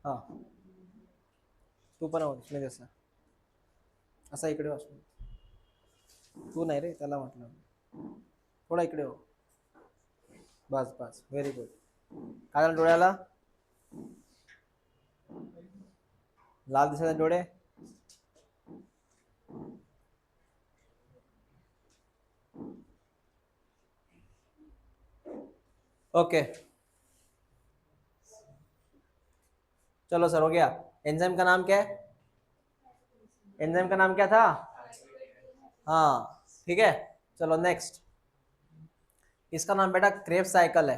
हां तू पण होत नाही तसं असा इकडे वाचतो तू नाही रे त्याला म्हटलं थोडा इकडे हो बस बस व्हेरी गुड काय झालं डोळ्याला लाल दिसत आहे डोळे ओके चलो सर हो गया एंजाइम का नाम क्या है एंजाइम का नाम क्या था हाँ ठीक है चलो नेक्स्ट इसका नाम बेटा क्रेब साइकिल है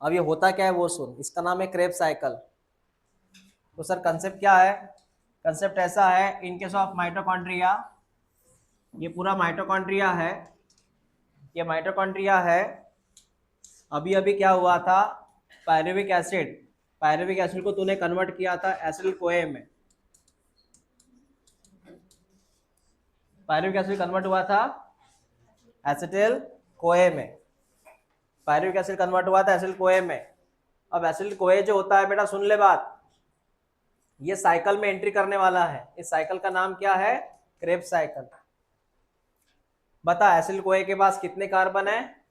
अब ये होता क्या है वो सुन इसका नाम है क्रेब साइकिल तो सर कंसेप्ट क्या है कंसेप्ट ऐसा है इन केस ऑफ माइटोकॉन्ड्रिया ये पूरा माइटोकॉन्ड्रिया है ये माइटोकॉन्ड्रिया है अभी अभी क्या हुआ था पायरुविक एसिड को तूने कन्वर्ट किया था एसिल कोए में पायरुविक एसिड कन्वर्ट हुआ था एसिटिल कोए में पायरुविक एसिड कन्वर्ट हुआ था एसिल कोए में अब एसिल कोए जो होता है बेटा सुन ले बात ये साइकिल में एंट्री करने वाला है इस साइकिल का नाम क्या है क्रेब्स साइकिल बता एसिल कोए के पास कितने कार्बन है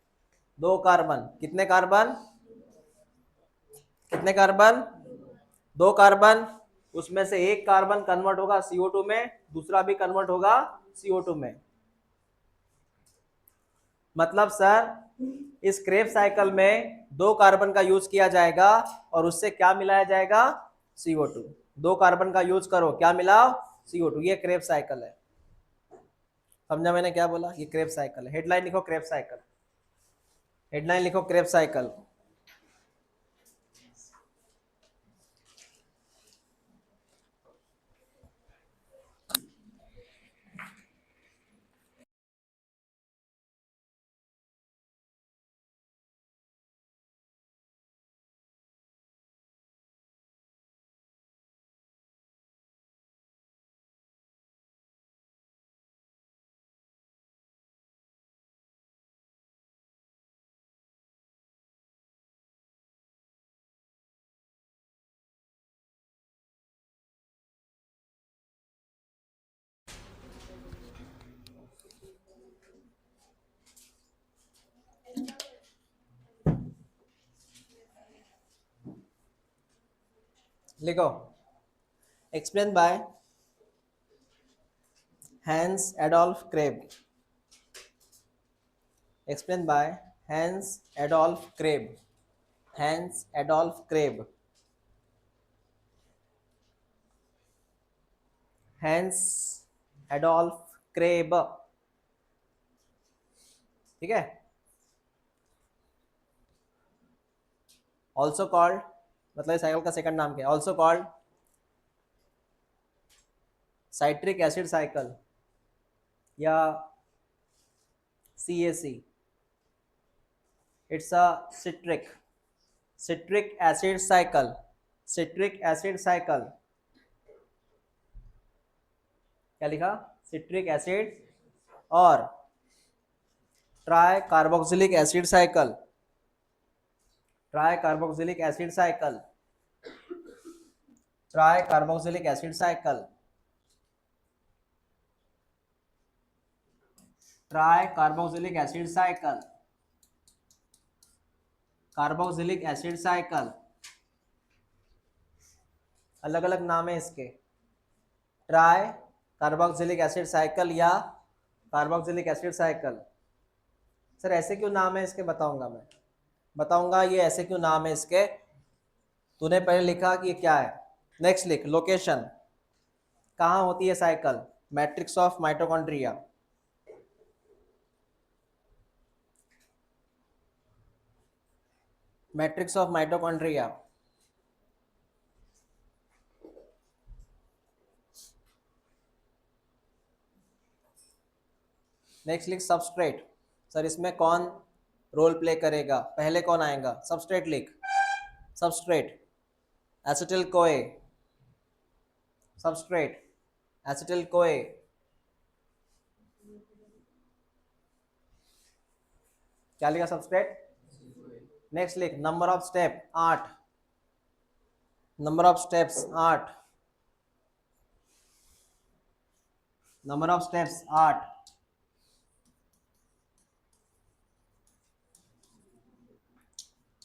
2 कार्बन कितने कार्बन कितने कार्बन 2 कार्बन उसमें से एक कार्बन कन्वर्ट होगा CO2 में दूसरा भी कन्वर्ट होगा CO2 में मतलब सर इस क्रेब साइकिल में 2 कार्बन का यूज किया जाएगा और उससे क्या मिलाया जाएगा CO2 2 कार्बन का यूज करो क्या मिलाओ CO2 ये क्रेब साइकिल है समझा मैंने क्या बोला ये क्रेब साइकिल है हेडलाइन लिखो क्रेब साइकिल हेडलाइन लिखो क्रेब साइकिल लिखो explain by Hans Adolf Krebs explained by Hans Adolf Kreb. Hans Adolf Kreb. Hans Adolf Kreb. ठीक है ऑल्सो कॉल्ड मतलब साइकिल का सेकंड नाम क्या है also called citric acid cycle या CAC it's a citric acid cycle citric acid cycle क्या लिखा सिट्रिक एसिड और try carboxylic acid cycle try carboxylic acid cycle try carboxylic acid cycle try carboxylic acid cycle carboxylic acid cycle अलग अलग नाम है इसके try carboxylic acid cycle या carboxylic acid cycle sir ऐसे क्यों नाम है इसके बताऊंगा ये ऐसे क्यों नाम है इसके तूने पहले लिखा कि ये क्या है नेक्स्ट लिख लोकेशन कहाँ होती है cycle matrix of mitochondria matrix of mitochondria next लिख सबस्ट्रेट सर इसमें कौन रोल प्ले करेगा पहले कौन आएगा सबस्ट्रेट लिख सबस्ट्रेट एसिटिल कोए सबस्ट्रेट एसिटिल कोए क्या लिखा सबस्ट्रेट नेक्स्ट लिख number of step 8 number of steps 8, number of steps 8।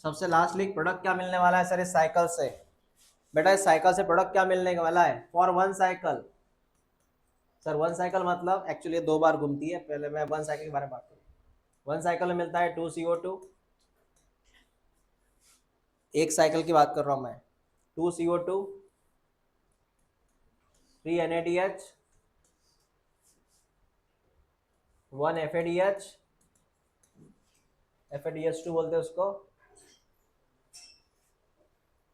सबसे लास्ट लीक प्रोडक्ट क्या मिलने वाला है सर इस साइकिल से? बेटा इस साइकिल से प्रोडक्ट क्या मिलने वाला है? For one cycle. Sir one cycle मतलब एक्चुअली 2 बार घूमती है। पहले मैं वन साइकिल के बारे में बात करूँ। वन साइकिल में मिलता है 2CO2। एक साइकिल की बात कर रहा हूँ मैं। 2CO2, 3 NADH, 1 FADH, FADH2 बोलते हैं उसको।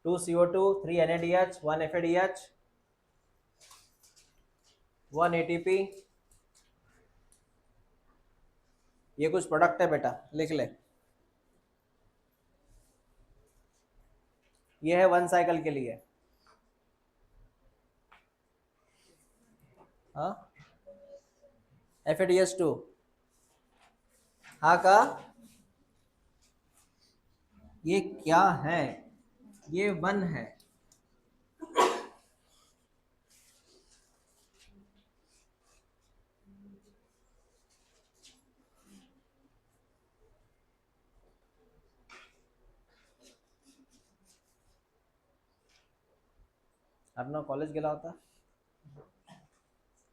2CO2, 3 NADH, 1 FADH, 1 ATP। ये कुछ प्रोडक्ट है बेटा, लिख ले। ये है वन साइकिल के लिए। हाँ FADH2। हाँ का ये क्या है? ये वन है। अपना कॉलेज गेला होता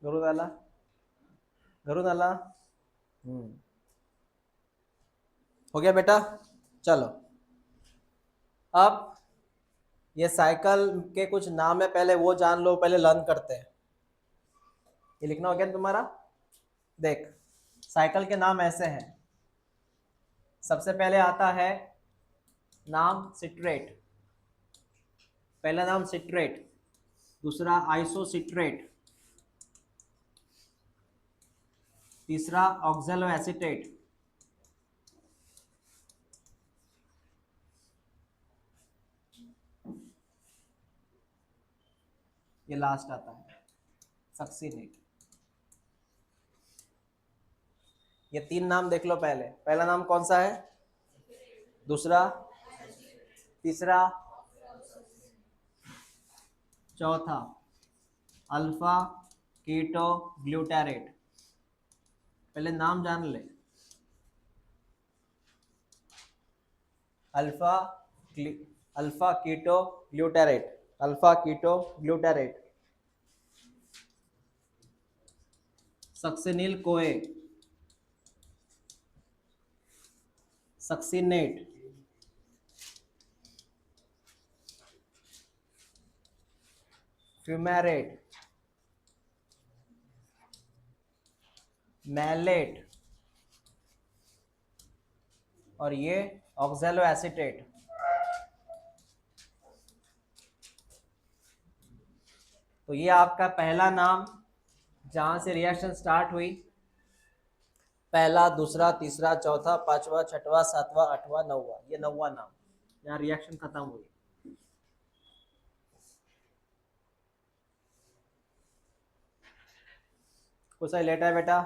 गुरुदाला, गुरुदाला। हो गया बेटा। चलो अब ये साइकिल के कुछ नाम है, पहले वो जान लो, पहले लर्न करते हैं। ये लिखना हो गया तुम्हारा। देख साइकिल के नाम ऐसे हैं। सबसे पहले आता है नाम सिट्रेट। पहला नाम सिट्रेट, दूसरा आइसोसिट्रेट, तीसरा ऑक्सैलो एसीटेट, ये लास्ट आता है सक्सीनेट। ये 3 नाम देख लो पहले। पहला नाम कौन सा है? दूसरा, तीसरा, चौथा अल्फा कीटो ग्लूटारेट। पहले नाम जान ले। Alpha alpha keto glutarate, alpha keto glutarate. Succinyl CoA, succinate, fumarate, malate, और ये ऑक्सैलो एसीटेट। तो ये आपका पहला नाम जहां से रिएक्शन स्टार्ट हुई। पहला, दूसरा, तीसरा, चौथा, पांचवा, छठवा, सातवां, आठवां, नौवां, ये 9वां नाम यहाँ रिएक्शन खत्म हुई। कुछ लेट है बेटा।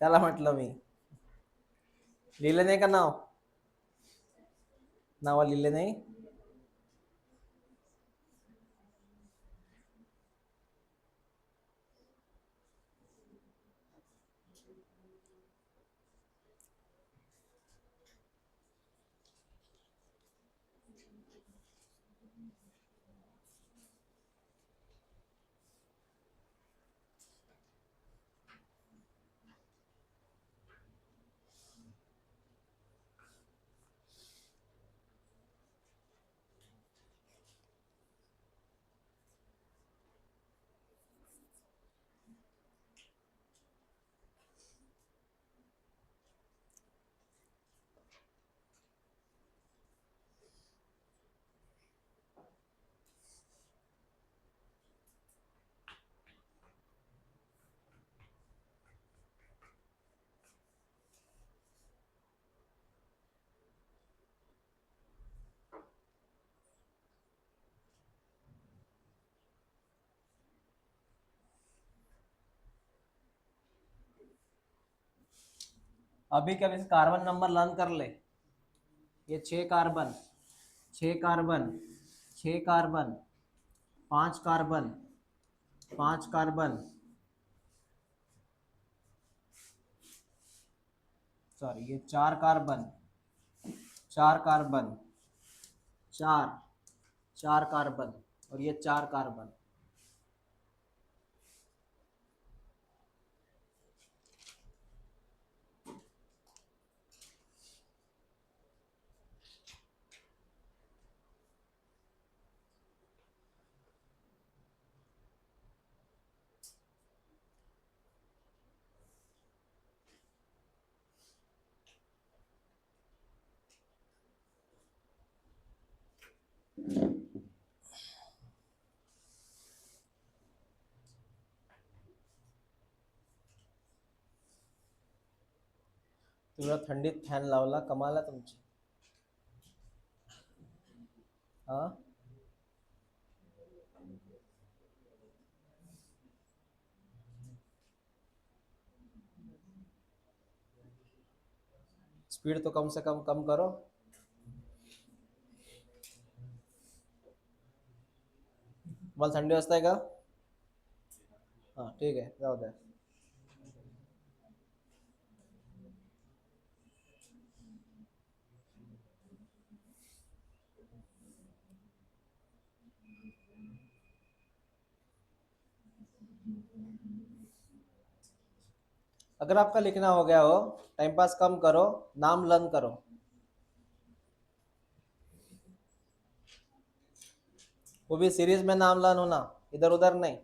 त्याला म्हटलं मी लिहिले नाही का नाव? नाव लिहिले नाही? अभी क्या कार्बन नंबर लर्न कर ले। ये 6 carbon, 6 carbon, 6 carbon, 5 carbon, 5 carbon, sorry ये 4 कार्बन, 4 कार्बन, 4 4 कार्बन, और ये 4 कार्बन। तुला थंडीत फॅन लावला, कमाल आहे तुमची. हा स्पीड तो कम से कम करो. मला थंडी वाजताय का? हा ठीक आहे, जाऊ द्या. अगर आपका लिखना हो गया हो, टाइम पास कम करो, नाम लर्न करो. वो भी सीरीज में नाम लर्न होना, इधर उधर नहीं.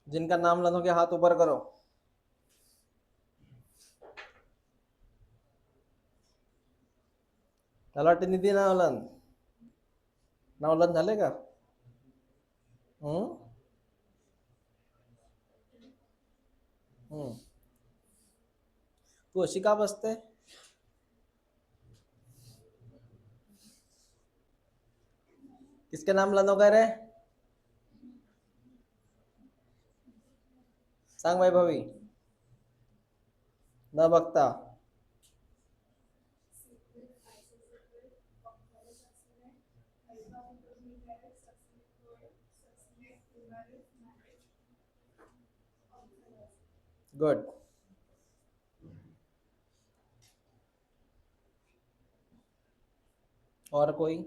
जिनका नाम लर्न हो गया हाथ ऊपर करो. तलाठी निधी नाव लर्न, नाव लर्न झाले का? हम्म हम्म तू अशी का बसते? किसके नाम लर्न हो गए रे? सांग वैभवी. न बघता. गुड. और कोई?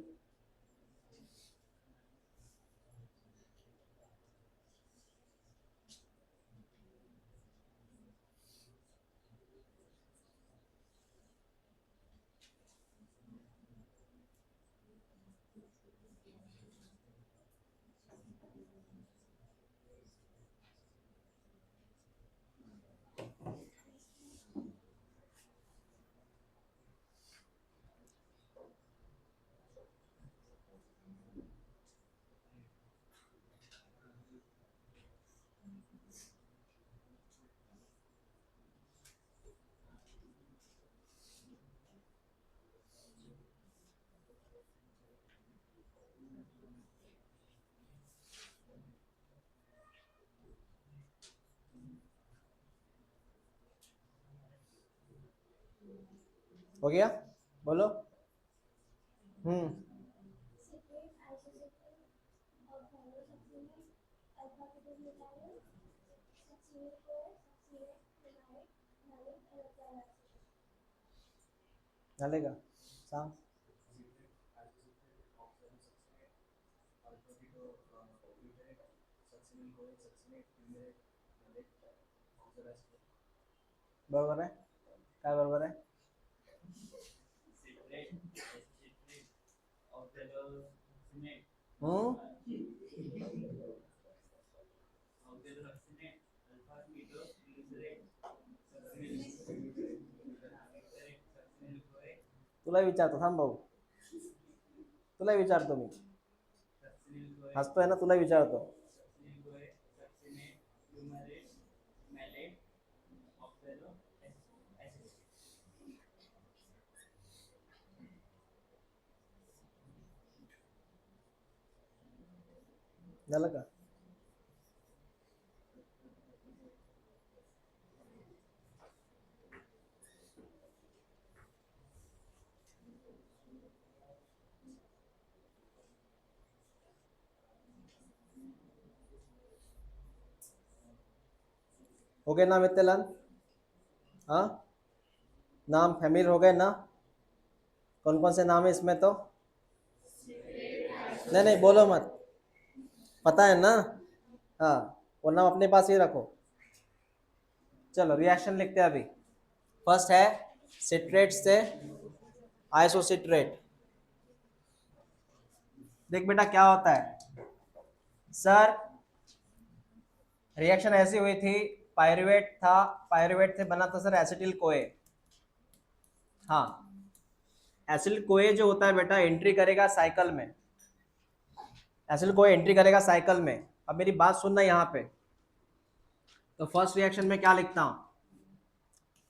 हो गया? बोलो. हम्म झाले का? सांग. बरोबर आहे, काय बरोबर आहे? हम्म तुला विचारतो, थांब भाऊ, तुला विचारतो मी, हसतोय ना, तुला विचारतो. झालं का? हो गए ना मित्तलन? हाँ, नाम फैमिलियर हो गए ना? कौन कौन से नाम है इसमें? तो नहीं नहीं बोलो मत, पता है ना? हाँ, वो नाम अपने पास ही रखो. चलो रिएक्शन लिखते हैं अभी. फर्स्ट है सिट्रेट से आइसोसिट्रेट. देख बेटा क्या होता है सर, रिएक्शन ऐसी हुई थी, पायरुवेट था, पायरुवेट से बना था सर एसिटिल कोए. हाँ, एसिटिल कोए जो होता है बेटा एंट्री करेगा साइकिल में, एसिटिल कोए एंट्री करेगा साइकिल में. अब मेरी बात सुनना यहाँ पे. तो फर्स्ट रिएक्शन में क्या लिखता हूँ?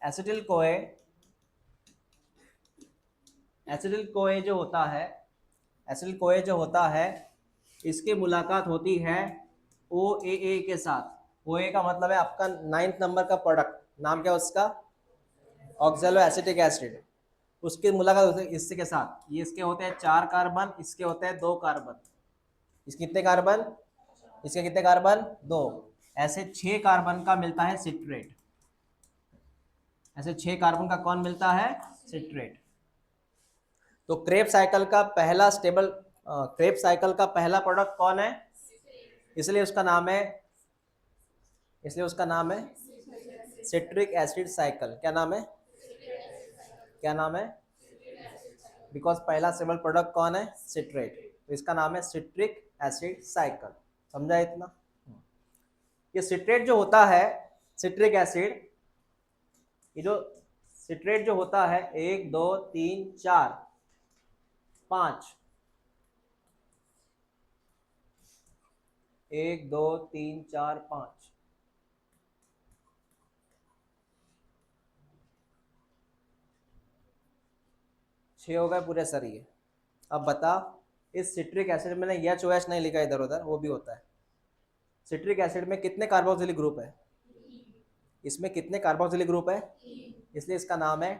एसिटिल कोए, एसिटिल कोए जो होता है, एसिटिल कोए जो होता है, इसकी मुलाकात होती है OAA के साथ. OA का मतलब है आपका 9th नंबर का प्रोडक्ट, नाम क्या है उसका? Oxalo acetic acid. उसकी मुलाकात होती है इसके साथ. ये इसके होते हैं 4 कार्बन, इसके होते हैं 2 कार्बन. इसके कितने कार्बन? इसके कितने कार्बन? 2. ऐसे 6 कार्बन का मिलता है सिट्रेट. ऐसे 6 कार्बन का कौन मिलता है? सिट्रेट. तो क्रेब साइकिल का पहला स्टेबल, क्रेब साइकिल का पहला प्रोडक्ट कौन है? इसलिए उसका नाम है, इसलिए उसका नाम है सिट्रिक एसिड साइकिल. क्या नाम है? क्या नाम है? बिकॉज पहला स्टेबल प्रोडक्ट कौन है? सिट्रेट. तो इसका नाम है सिट्रिक एसिड साइकिल. समझा इतना? ये सिट्रेट जो होता है, सिट्रिक एसिड, ये जो सिट्रेट जो होता है 1 2 3 4 5, 1 2 3 4 5, छः हो गए पूरे सर ये. अब बता, इस सिट्रिक एसिड में मैंने OH नहीं लिखा इधर उधर, वो भी होता है. सिट्रिक एसिड में कितने कार्बोक्सिलिक ग्रुप है? इसमें कितने कार्बोक्सिलिक ग्रुप है? इसलिए इसका नाम है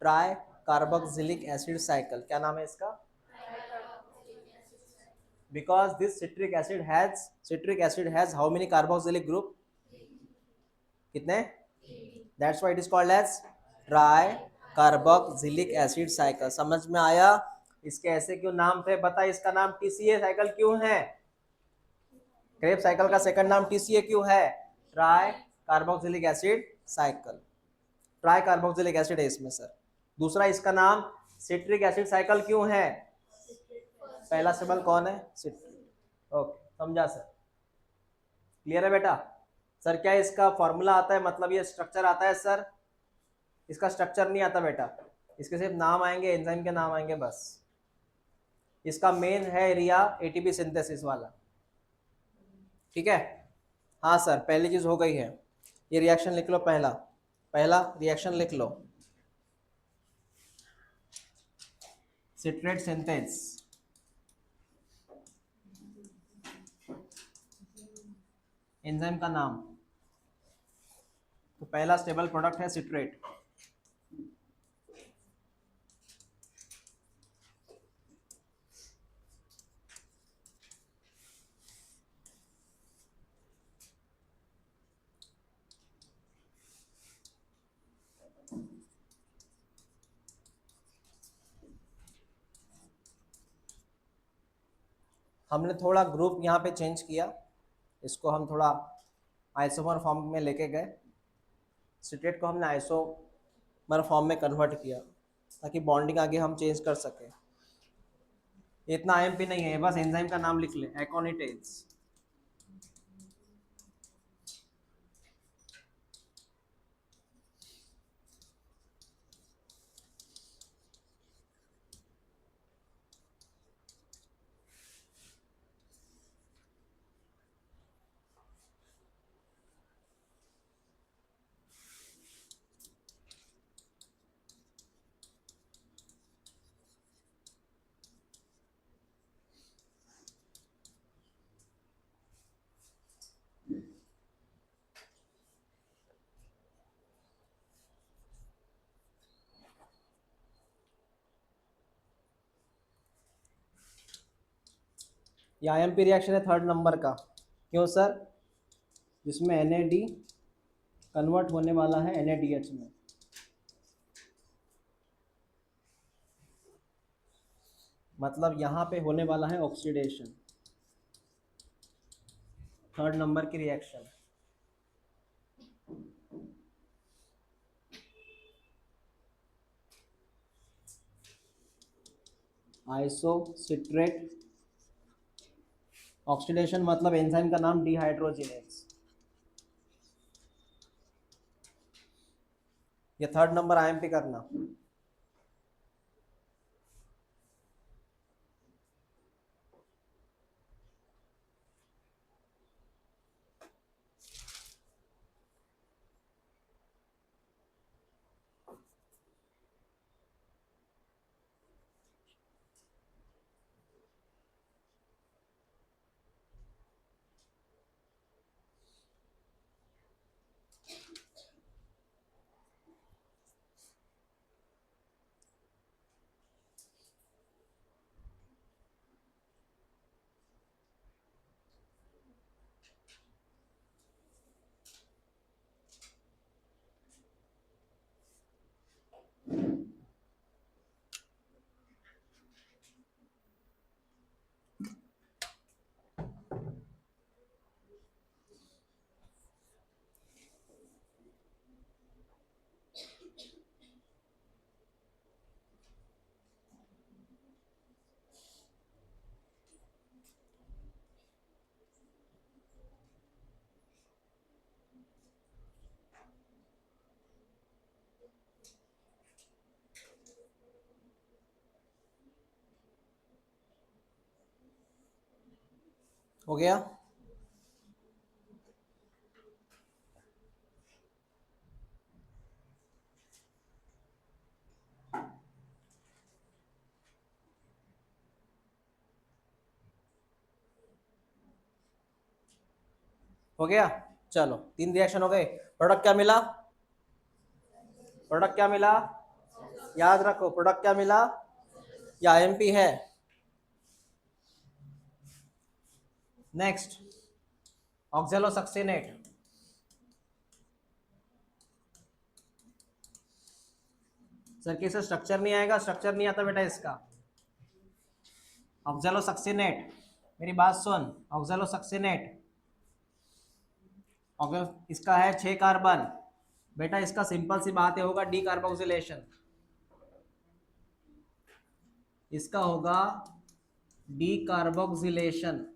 ट्राई कार्बोक्सिलिक एसिड साइकिल. क्या नाम है इसका? Because this citric acid has how many carboxylic group? कितने? That's why it is called as tri carboxylic acid cycle. समझ में आया? इसके ऐसे क्यों नाम थे बता. इसका नाम TCA साइकिल क्यों है? क्रेब साइकिल का सेकंड नाम TCA क्यों है? Try carboxylic acid cycle. Try carboxylic acid है इसमें सर. दूसरा, इसका नाम सिट्रिक एसिड साइकिल क्यों है? पहला सिंबल कौन है? सिट्रिक. ओके, समझा सर? क्लियर है बेटा? सर क्या इसका फॉर्मूला आता है, मतलब ये स्ट्रक्चर आता है सर? इसका स्ट्रक्चर नहीं आता बेटा, इसके सिर्फ नाम आएंगे, एंजाइम के नाम आएंगे बस. इसका मेन है एरिया ATP सिंथेसिस वाला. ठीक है? हाँ सर, पहली चीज हो गई है. ये रिएक्शन लिख लो, पहला पहला रिएक्शन लिख लो, सिट्रेट सिंथेस. एंजाइम का नाम, तो पहला स्टेबल प्रोडक्ट है सिट्रेट. हमने थोड़ा ग्रुप यहाँ पे चेंज किया. इसको हम थोड़ा आइसोमर फॉर्म में लेके गए, सिट्रेट को हमने आइसोमर फॉर्म में कन्वर्ट किया ताकि बॉन्डिंग आगे हम चेंज कर सकें। इतना आईएमपी नहीं है, बस एंजाइम का नाम लिख ले, एकोनिटेज। ये आईएमपी रिएक्शन है थर्ड नंबर का। क्यों सर? जिसमें NAD कन्वर्ट होने वाला है NADH में। मतलब यहाँ पे होने वाला है ऑक्सीडेशन, थर्ड नंबर की रिएक्शन। आइसोसिट्रेट ऑक्सीडेशन, मतलब एंजाइम का नाम डिहाइड्रोजिनेज। ये थर्ड नंबर आईएमपी करना। हो गया? हो गया। चलो, 3 रिएक्शन हो गए। प्रोडक्ट क्या मिला? प्रोडक्ट क्या मिला? याद रखो, प्रोडक्ट क्या मिला? ये आईएमपी है। नेक्स्ट, ऑक्सैलोसक्सिनेट। सर किसे स्ट्रक्चर नहीं आएगा? स्ट्रक्चर नहीं आता बेटा इसका। ऑक्सैलोसक्सिनेट, मेरी बात सुन। ऑक्सैलोसक्सिनेट, इसका है 6 कार्बन। बेटा इसका सिंपल सी बात है, होगा डी कार्बोक्सिलेशन। इसका होगा डी कार्बोक्सिलेशन,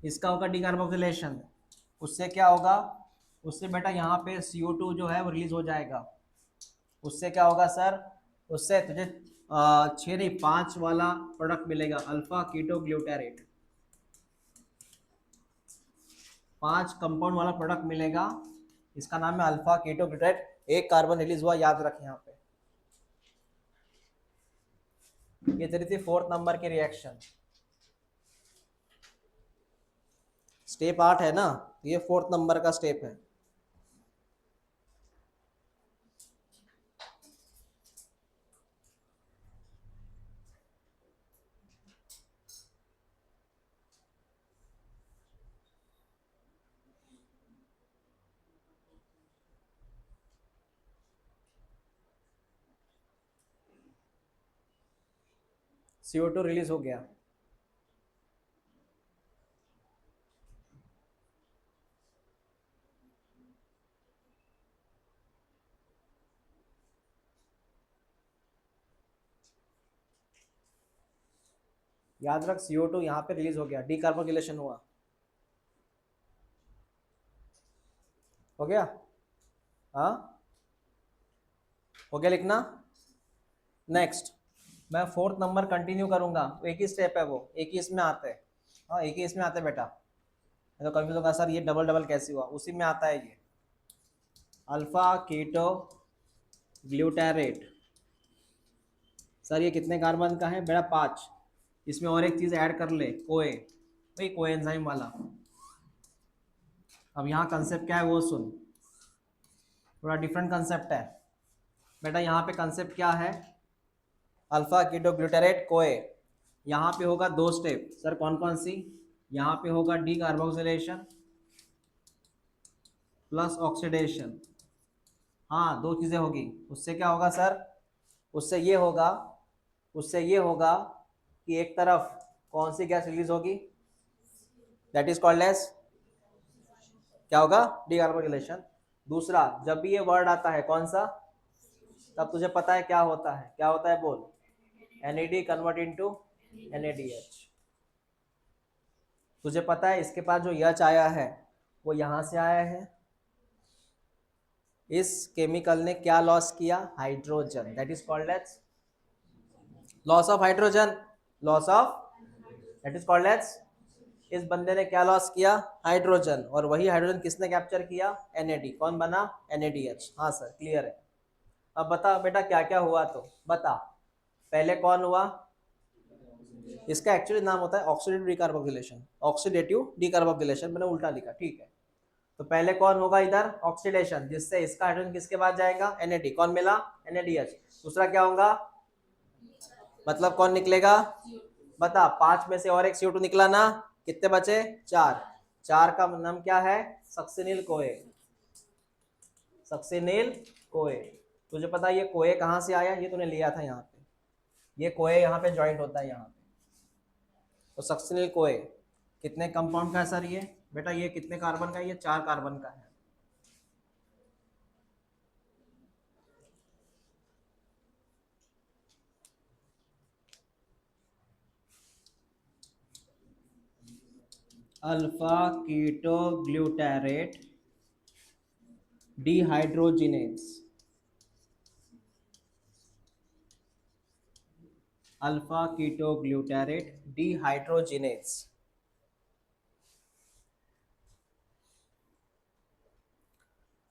इसका होगा डी कार्बोक्सिलेशन। उससे क्या होगा? उससे बेटा यहाँ पे CO2 जो है वो रिलीज हो जाएगा। उससे क्या होगा सर? उससे तुझे 6 नहीं 5 वाला प्रोडक्ट मिलेगा, अल्फा कीटो ग्लूटारेट। 5 कंपाउंड वाला प्रोडक्ट मिलेगा, इसका नाम है अल्फा कीटो ग्लूटारेट। एक कार्बन रिलीज हुआ, याद रख यहाँ पे। ये तेरी थी 4th नंबर की रिएक्शन। स्टेप 8 है ना, ये 4th नंबर का स्टेप है। CO2 रिलीज हो गया। याद रख CO2 यहाँ पे रिलीज हो गया, डीकार्बोक्सिलेशन हुआ, हो गया? हाँ, हो गया लिखना। नेक्स्ट मैं फोर्थ नंबर कंटिन्यू करूंगा, एक ही स्टेप है वो, एक ही इसमें आते हैं। हाँ एक ही इसमें आते हैं बेटा, तो कभी होगा सर ये डबल डबल कैसे हुआ, उसी में आता है ये अल्फा कीटो ग्लूटारेट। सर ये कितने कार्बन का है बेटा? 5। इसमें और एक चीज ऐड कर ले, कोए, भाई कोएंजाइम वाला। अब यहाँ कंसेप्ट क्या है वो सुन, थोड़ा डिफरेंट कंसेप्ट है बेटा। यहाँ पे कंसेप्ट क्या है, अल्फा कीटो ग्लूटारेट कोए, यहाँ पे होगा 2 स्टेप। सर कौन कौन सी? यहाँ पे होगा डी कार्बोक्सिलेशन प्लस ऑक्सीडेशन। हाँ 2 चीजें होगी। उससे क्या होगा सर? उससे ये होगा, उससे ये होगा कि एक तरफ कौन सी गैस रिलीज होगी, दैट इज कॉल्ड एज क्या होगा? D carboxylation. दूसरा जब भी ये वर्ड आता है कौन सा, तब तुझे पता है क्या होता है, क्या होता है बोल? NAD convert into NADH। तुझे पता है इसके पास जो यच आया है वो यहां से आया है, इस केमिकल ने क्या लॉस किया? Hydrogen, that is called as loss of hydrogen, loss of, that is called as, इस बंदे ने क्या लॉस किया? हाइड्रोजन। और वही हाइड्रोजन किसने कैप्चर किया? NAD। कौन बना? NADH। हाँ सर क्लियर है। अब बता बेटा क्या क्या हुआ, तो बता। पहले कौन हुआ? इसका एक्चुअली नाम होता है ऑक्सीडेटिव डीकार्बोक्सिलेशन, ऑक्सीडेटिव डीकार्बोक्सिलेशन, मैंने उल्टा लिखा, ठीक है। तो पहले कौन होगा इधर? ऑक्सीडेशन, जिससे इसका हाइड्रोजन किसके पास जाएगा? NAD। कौन मिला? NADH। दूसरा क्या होगा, मतलब कौन निकलेगा? बता, 5 में से और एक CO2 निकला ना, कितने बचे? 4। 4 का नाम क्या है? सक्सिनिल कोए, सक्सिनिल कोए। तुझे पता है ये कोए कहाँ से आया? ये तूने लिया था यहाँ पे, ये कोए यहाँ पे ज्वाइंट होता है यहाँ पे। तो सक्सिनिल कोए कितने कंपाउंड का है सर ये? बेटा ये कितने कार्बन का है? ये 4 कार्बन का है। Alpha keto glutarate dehydrogenase, alpha keto glutarate dehydrogenase.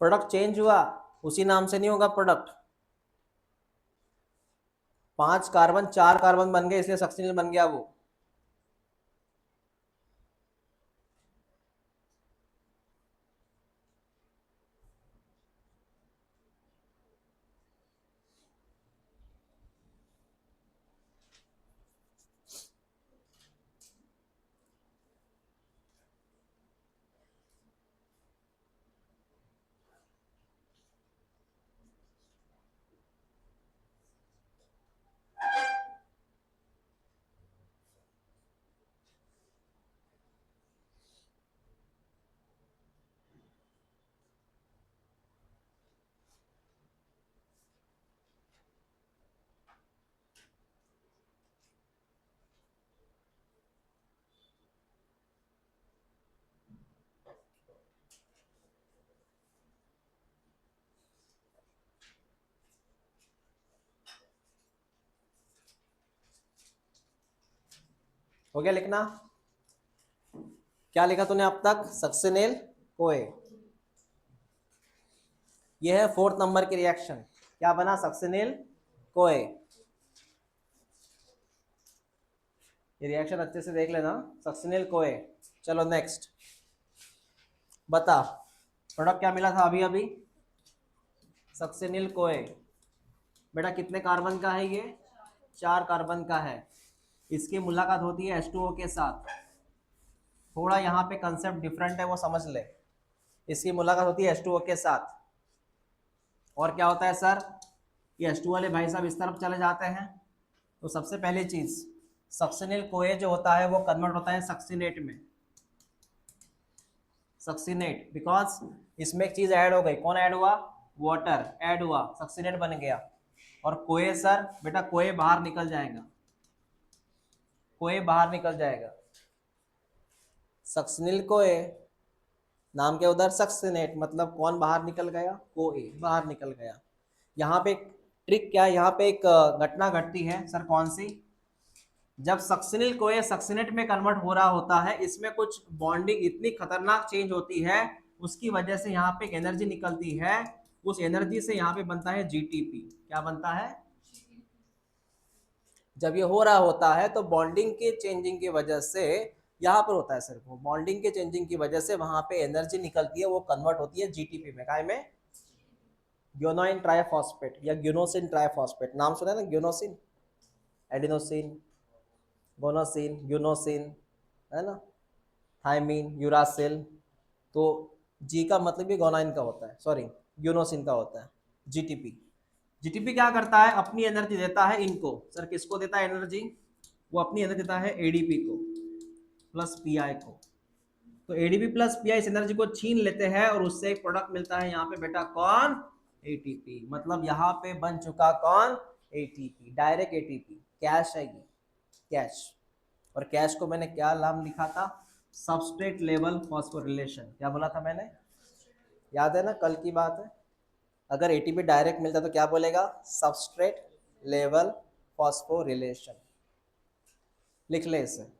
Product change हुआ, उसी नाम से नहीं होगा प्रोडक्ट। 5 कार्बन 4 कार्बन बन गए, इसलिए सक्सिनिल बन गया वो। हो गया लिखना? क्या लिखा तूने अब तक? सक्सिनिल कोए। ये है 4th नंबर की रिएक्शन, क्या बना? सक्सिनिल कोए। ये रिएक्शन अच्छे से देख लेना, सक्सिनिल कोए। चलो नेक्स्ट बता, प्रोडक्ट क्या मिला था अभी अभी? सक्सिनिल कोए। बेटा कितने कार्बन का है ये? 4 कार्बन का है। इसकी मुलाकात होती है H2O के साथ। थोड़ा यहाँ पे कंसेप्ट डिफरेंट है, वो समझ ले। इसकी मुलाकात होती है H2O के साथ, और क्या होता है सर? ये H2O वाले भाई साहब इस तरफ चले जाते हैं। तो सबसे पहली चीज, सक्सिनिल कोए जो होता है वो कन्वर्ट होता है सक्सिनेट में, सक्सिनेट, बिकॉज इसमें एक चीज ऐड हो गई। कौन ऐड हुआ? वाटर ऐड हुआ, सक्सिनेट बन गया। और कोए सर, बेटा कोए बाहर निकल जाएगा, कोए बाहर निकल जाएगा। सक्सिनिल कोए, नाम के उधर सक्सिनेट, मतलब कौन बाहर निकल गया, कोए बाहर निकल गया। यहाँ पे एक ट्रिक क्या है, यहाँ पे एक घटना घटती है सर, कौन सी, जब सक्सिनिल कोए सक्सिनेट में कन्वर्ट हो रहा होता है, इसमें कुछ बॉन्डिंग इतनी खतरनाक चेंज होती है, उसकी वजह से यहाँ पे एक एनर्जी निकलती है, उस एनर्जी से यहाँ पे बनता है जीटीपी। क्या बनता है, जब ये हो रहा होता है तो बॉन्डिंग के चेंजिंग की वजह से यहाँ पर होता है सर, वो बॉन्डिंग के चेंजिंग की वजह से वहां पे एनर्जी निकलती है, वो कन्वर्ट होती है जीटीपी में। काय में, ग्योनोइन ट्राइफॉस्फेट या ग्यूनोसिन ट्राइफॉस्फेट, नाम सुना है ना, ग्यूनोसिन, एडिनोसिन, गोनोसिन, ग्यूनोसिन, है ना, थायमीन, यूरासिल। तो जी का मतलब भी गोनाइन का होता है, सॉरी ग्यूनोसिन का होता है। जीटीपी, जीटीपी क्या करता है, अपनी एनर्जी देता है इनको, सर किसको देता है एनर्जी, वो अपनी एनर्जी देता है एडीपी को प्लस पीआई को। तो एडीपी प्लस पीआई इस एनर्जी को छीन लेते हैं और उससे एक प्रोडक्ट मिलता है यहाँ पे बेटा, कौन, एटीपी। मतलब यहाँ पे बन चुका कौन, एटीपी, डायरेक्ट एटीपी, कैश है ये, कैश। और कैश को मैंने क्या नाम लिखा था, सबस्ट्रेट लेवल फॉस्फोरिलेशन। क्या बोला था मैंने, याद है ना, कल की बात है। अगर एटीपी डायरेक्ट मिलता तो क्या बोलेगा, सबस्ट्रेट लेवल फॉस्फोरिलेशन, लिख ले इसे।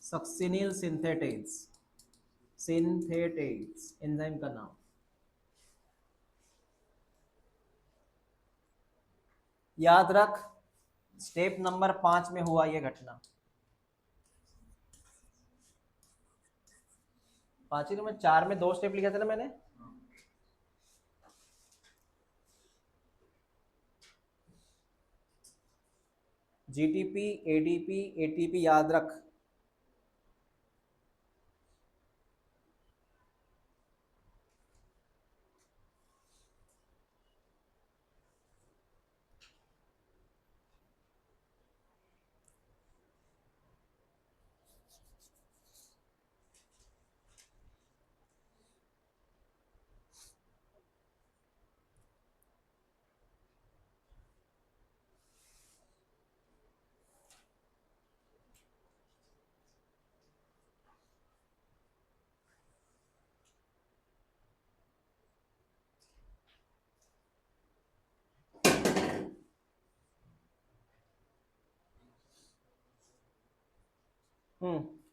सक्सिनिल सिंथेटेज, सिंथेटेज एंजाइम का नाम। याद रख, स्टेप नंबर 5 में हुआ यह घटना। 5 ही में, 4 में 2 स्टेप लिखे थे ना मैंने। जीटीपी, एडीपी, एटीपी, याद रख।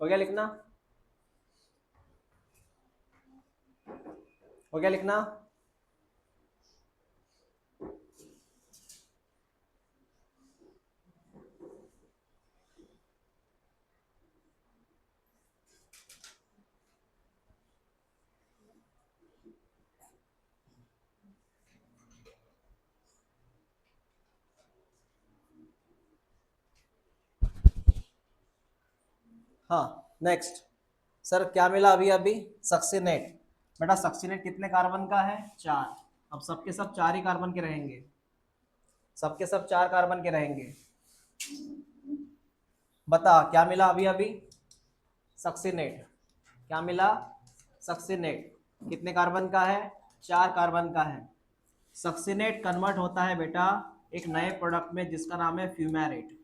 हो गया लिखना, हो गया लिखना। हाँ नेक्स्ट, सर क्या मिला अभी अभी, सक्सिनेट। बेटा सक्सिनेट कितने कार्बन का है, 4। अब सबके सब 4 ही कार्बन के रहेंगे, सबके सब 4 कार्बन के रहेंगे। बता क्या मिला अभी अभी, सक्सिनेट। क्या मिला, सक्सिनेट कितने कार्बन का है, 4 कार्बन का है। सक्सिनेट कन्वर्ट होता है बेटा एक नए प्रोडक्ट में जिसका नाम है फ्यूमेरेट।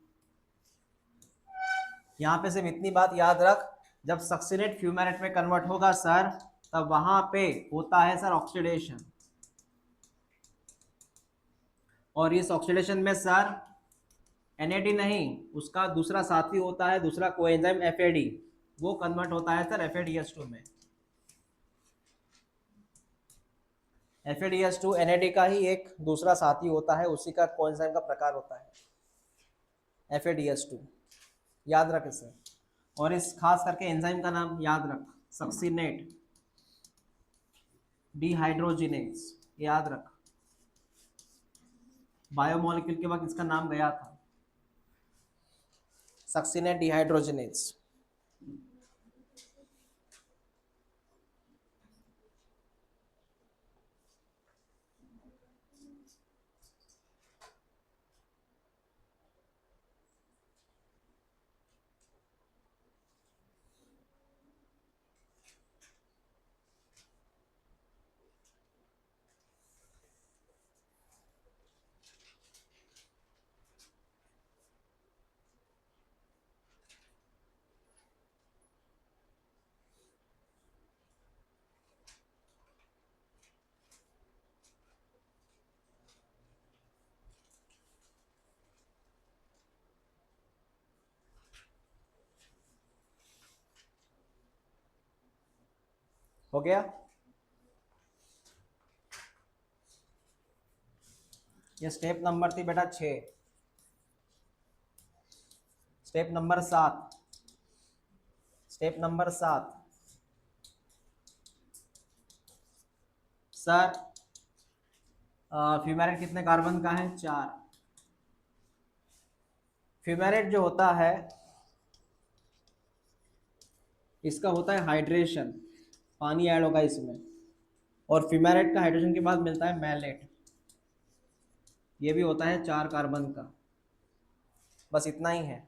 यहाँ पे सिर्फ इतनी बात याद रख, जब सक्सिनेट फ्यूमेरेट में कन्वर्ट होगा सर, तब वहां पे होता है सर ऑक्सीडेशन, और इस ऑक्सीडेशन में सर एनएडी नहीं, उसका दूसरा साथी होता है, दूसरा कोएंजाइम एफएडी, वो कन्वर्ट होता है सर एफएडीएस2 में। एफएडीएस2 एनएडी का ही एक दूसरा साथी होता है, उसी का कोएंजाइम का प्रकार होता है एफएडीएस2, याद रख इसे। और इस खास करके एंजाइम का नाम याद रख, सक्सिनेट डिहाइड्रोजिनेज, याद रख। बायोमोलिक्यूल के वक्त इसका नाम गया था, सक्सिनेट डिहाइड्रोजिनेज। हो गया? ये स्टेप नंबर थी बेटा 6। Step number 7। Step number 7 sir, fumarate कितने कार्बन का है? 4। फ्यूमेरेट जो होता है इसका होता है हाइड्रेशन, पानी ऐड होगा इसमें, और फ्यूमेरेट का हाइड्रेशन के बाद मिलता है मैलेट, ये भी होता है 4 कार्बन का। बस इतना ही है।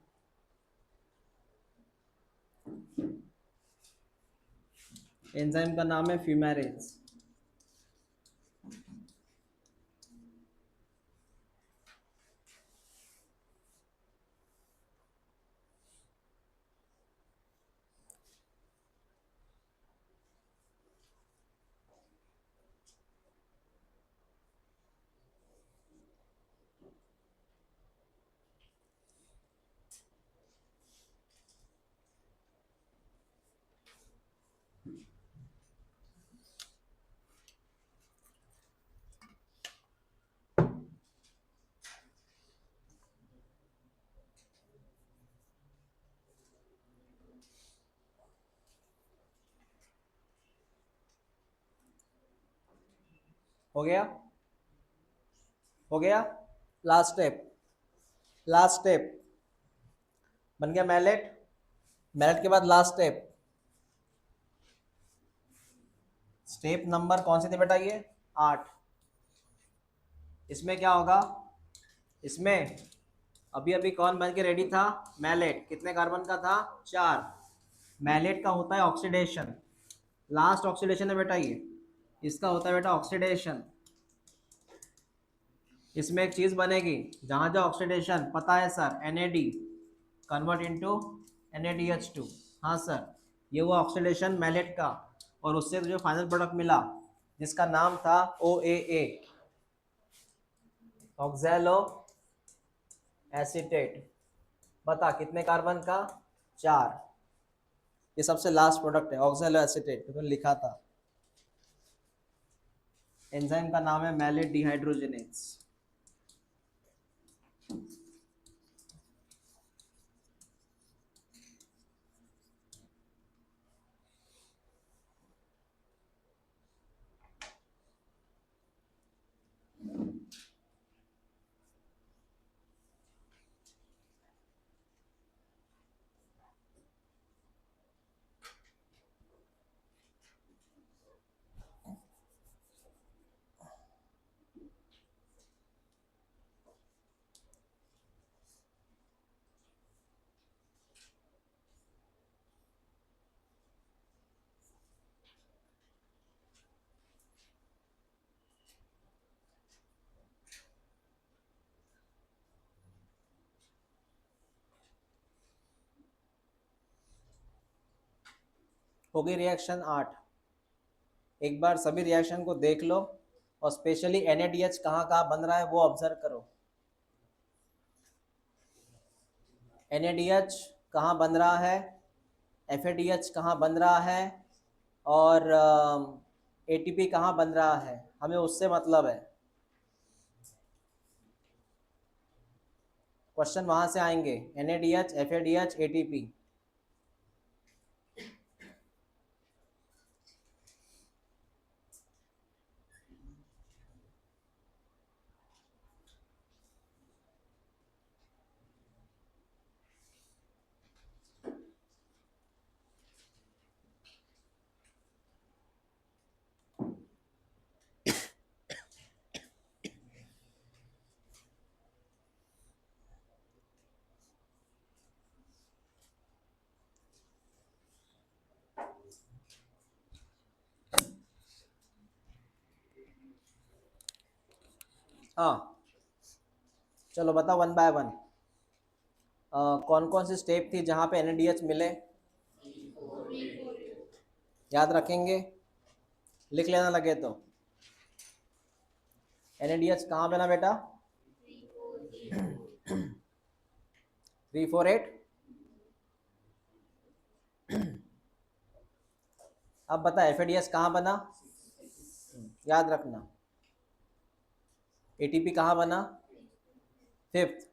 एंजाइम का नाम है फ्यूमेरेज। हो गया? हो गया? Last step. लास्ट स्टेप बन गया मैलेट। मैलेट के बाद लास्ट स्टेप, स्टेप नंबर कौन से थे बेटा? ये 8। इसमें क्या होगा? इसमें अभी अभी कौन बन के रेडी था? मैलेट। कितने कार्बन का था? 4। मैलेट का होता है ऑक्सीडेशन, लास्ट ऑक्सीडेशन है बेटा ये, इसका होता है बेटा ऑक्सीडेशन। इसमें एक चीज बनेगी, जहां जहां ऑक्सीडेशन पता है sir, NAD convert into NADH2। हाँ सर, ये हुआ ऑक्सीडेशन मैलेट का, और उससे जो फाइनल प्रोडक्ट मिला जिसका नाम था OAA, ऑक्सैलो एसीटेट। बता कितने कार्बन का? 4। ये सबसे लास्ट प्रोडक्ट है ऑक्सैलो एसीटेट, तो लिखा था। एंजाइम का नाम है मैलेट डिहाइड्रोजिनेज। हो गई रिएक्शन 8। एक बार सभी रिएक्शन को देख लो, और स्पेशली NADH कहाँ कहाँ बन रहा है वो ऑब्जर्व करो। NADH कहाँ बन रहा है, FADH कहाँ बन रहा है, और ATP कहाँ बन रहा है, हमें उससे मतलब है। क्वेश्चन वहां से आएंगे, NADH, FADH, ATP। हाँ, चलो बताओ वन बाय वन। कौन कौन सी स्टेप थी जहाँ पे NADH मिले? याद रखेंगे, लिख लेना लगे तो। NADH कहाँ बना बेटा? 3, 4, 8। अब बता एफएडीएस कहाँ बना, याद रखना। एटीपी कहाँ बना, फिफ्थ,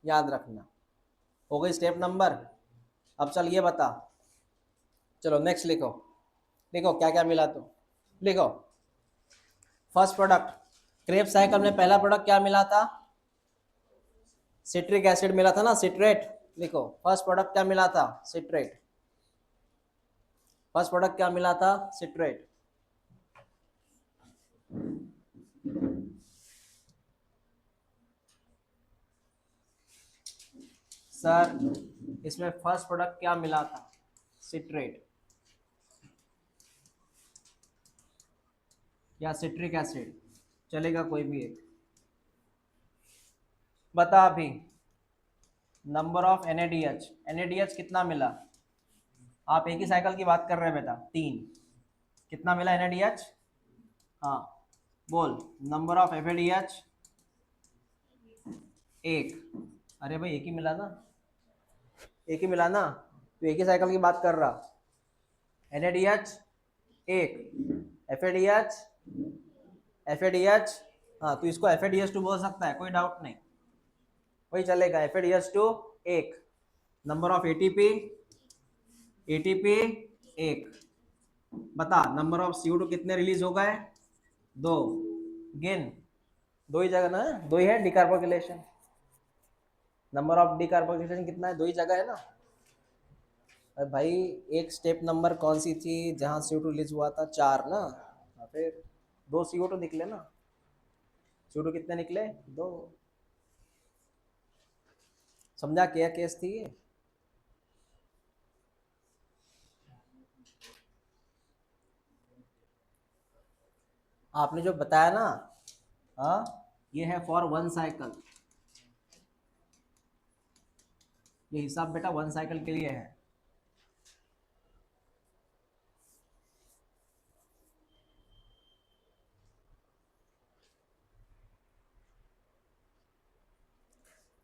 याद रखना। हो गई स्टेप नंबर। अब चल ये बता, चलो नेक्स्ट लिखो। लिखो क्या क्या मिला, तो लिखो। फर्स्ट प्रोडक्ट, क्रेब्स साइकिल में पहला प्रोडक्ट क्या मिला था, सिट्रिक एसिड मिला था ना, सिट्रेट। लिखो फर्स्ट प्रोडक्ट क्या मिला था, सिट्रेट। फर्स्ट प्रोडक्ट क्या मिला था, सिट्रेट। सर इसमें फर्स्ट प्रोडक्ट क्या मिला था, सिट्रेट या सिट्रिक एसिड, चलेगा कोई भी एक। बता अभी, नंबर ऑफ NADH, NADH कितना मिला, आप एक ही साइकिल की बात कर रहे हैं बेटा, 3, कितना मिला NADH, हाँ बोल। Number of FADH, 1। अरे भाई एक ही मिला ना, एक ही मिला ना, तो एक ही साइकिल की बात कर रहा। NADH 1, FADH, हाँ तो इसको FADH2 बोल सकता है, कोई डाउट नहीं, वही चलेगा। FADH2 1, number of ATP 1। बता नंबर ऑफ CO2 कितने रिलीज हो गए, 2। गिन, 2 ही जगह ना, 2 ही है डिकार्बोक्सिलेशन। नंबर ऑफ डिकार्बोक्सिलेशन कितना है, 2 ही जगह है ना। अरे भाई एक स्टेप नंबर कौन सी थी जहाँ CO2 रिलीज हुआ था, 4 ना, फिर 2 CO2 निकले ना। CO2 कितने निकले, 2। समझा क्या केस थी ये। आपने जो बताया ना, हाँ ये है फॉर 1 साइकिल, ये हिसाब बेटा 1 साइकिल के लिए है।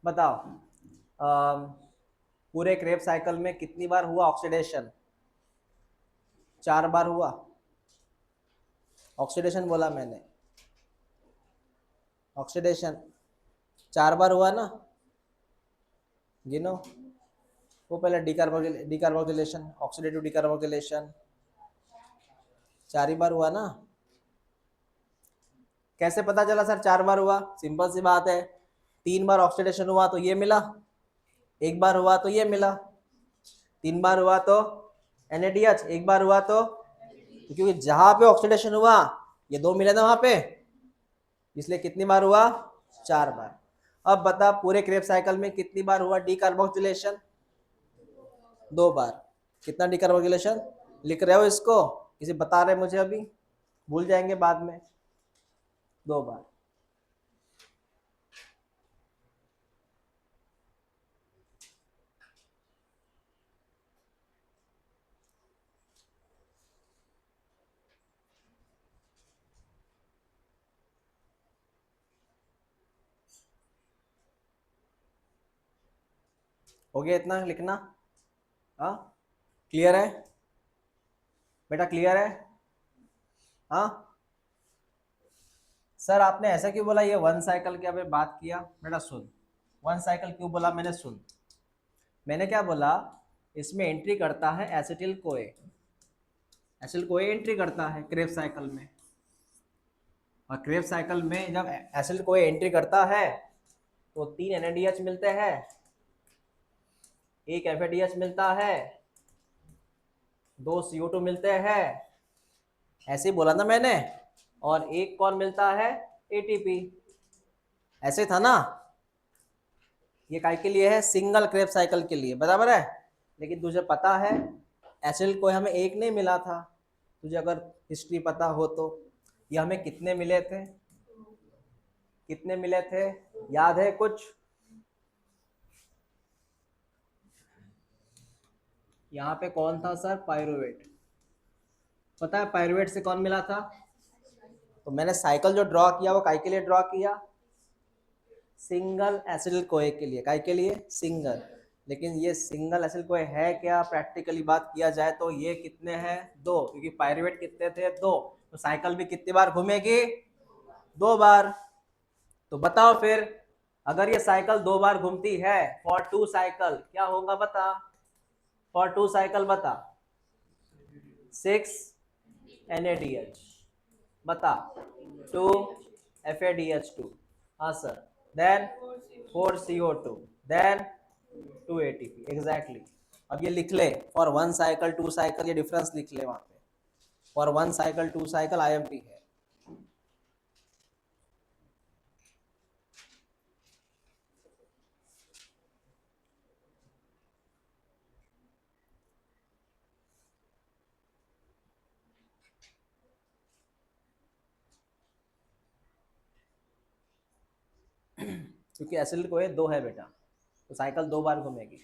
बताओ पूरे क्रेब साइकिल में कितनी बार हुआ ऑक्सीडेशन, 4 बार हुआ ऑक्सीडेशन, बोला मैंने ऑक्सीडेशन 4 बार हुआ ना। गिनो, वो पहले डिकार्बोक्सिलेशन, ऑक्सीडेटिव डिकार्बोक्सिलेशन 4 ही बार हुआ ना। कैसे पता चला सर 4 बार हुआ, सिंपल सी बात है, 3 बार ऑक्सीडेशन हुआ तो ये मिला, 1 बार हुआ तो ये मिला, 3 बार हुआ तो NADH, 1 बार हुआ तो क्योंकि जहां पे ऑक्सीडेशन हुआ ये 2 मिले ना वहां पे, इसलिए कितनी बार हुआ, 4 बार। अब बता पूरे क्रेब साइकिल में कितनी बार हुआ डिकार्बोक्सिलेशन, 2 बार। कितना डिकार्बोक्सिलेशन, लिख रहे हो इसको, किसी बता रहे मुझे अभी, भूल जाएंगे बाद में, 2 बार। हो गया इतना लिखना, हाँ क्लियर है बेटा, क्लियर है, हाँ। सर आपने ऐसा क्यों बोला, ये 1 साइकिल की अभी बात किया, बेटा सुन, 1 साइकिल क्यों बोला मैंने, सुन मैंने क्या बोला, इसमें एंट्री करता है एसिटिल कोए, एसिटिल कोए एंट्री करता है क्रेब साइकिल में, और क्रेब साइकिल में जब एसिटिल कोए एंट्री करता है तो 3 NADH मिलते हैं, 1 FADH मिलता है, 2 CO2 मिलते हैं, ऐसे ही बोला ना मैंने, और एक कौन मिलता है, ATP, ऐसे था ना। ये काय के लिए है, सिंगल क्रेब साइकिल के लिए, बराबर है। लेकिन तुझे पता है एसिटिल कोई हमें 1 नहीं मिला था, तुझे अगर हिस्ट्री पता हो तो, ये हमें कितने मिले थे, कितने मिले थे, याद है कुछ, यहाँ पे कौन था सर, पायरुवेट, पता है पायरुवेट से कौन मिला था, तो मैंने साइकिल जो ड्रॉ किया वो काय के लिए ड्रॉ किया, सिंगल एसिटिल कोए के लिए, काय के लिए, सिंगल। लेकिन ये सिंगल एसिल कोई है क्या? प्रैक्टिकली बात किया जाए तो ये कितने हैं? दो, क्योंकि पायरुवेट कितने थे? दो। तो साइकिल भी कितनी बार घूमेगी? दो बार। तो बताओ फिर, अगर ये साइकिल दो बार घूमती है, फॉर टू साइकिल क्या होगा बता? फॉर टू साइकिल बता। 6 NaDH, बता। 2 FADH2, हाँ sir. Then 4 CO2, then 2 ATP, exactly. अब ये लिख ले, for one cycle two cycle, ये डिफरेंस लिख ले वहां पे। For one cycle two cycle IMP है। क्योंकि एसिड को ये दो है बेटा, तो साइकिल दो बार घूमेगी।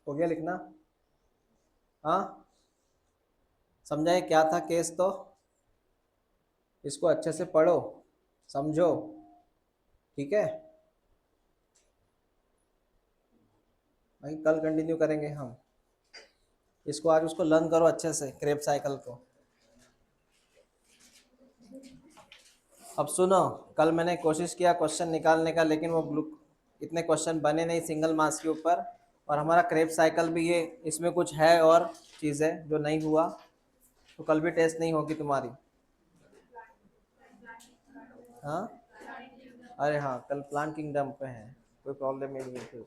हो गया लिखना? हाँ, समझाए क्या था केस? तो इसको अच्छे से पढ़ो, समझो, ठीक है भाई? कल कंटिन्यू करेंगे हम इसको, आज उसको लर्न करो अच्छे से, क्रेब साइकिल को। अब सुनो, कल मैंने कोशिश किया क्वेश्चन निकालने का, लेकिन वो ब्लू इतने क्वेश्चन बने नहीं सिंगल मास के ऊपर। और हमारा क्रेब साइकिल भी ये, इसमें कुछ है और चीज़ें जो नहीं हुआ, तो कल भी टेस्ट नहीं होगी तुम्हारी। हाँ, अरे हाँ, कल प्लांट किंगडम पे है, कोई प्रॉब्लम नहीं है फिर।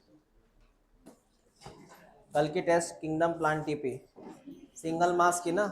कल की test kingdom plant TP, single mass की ना।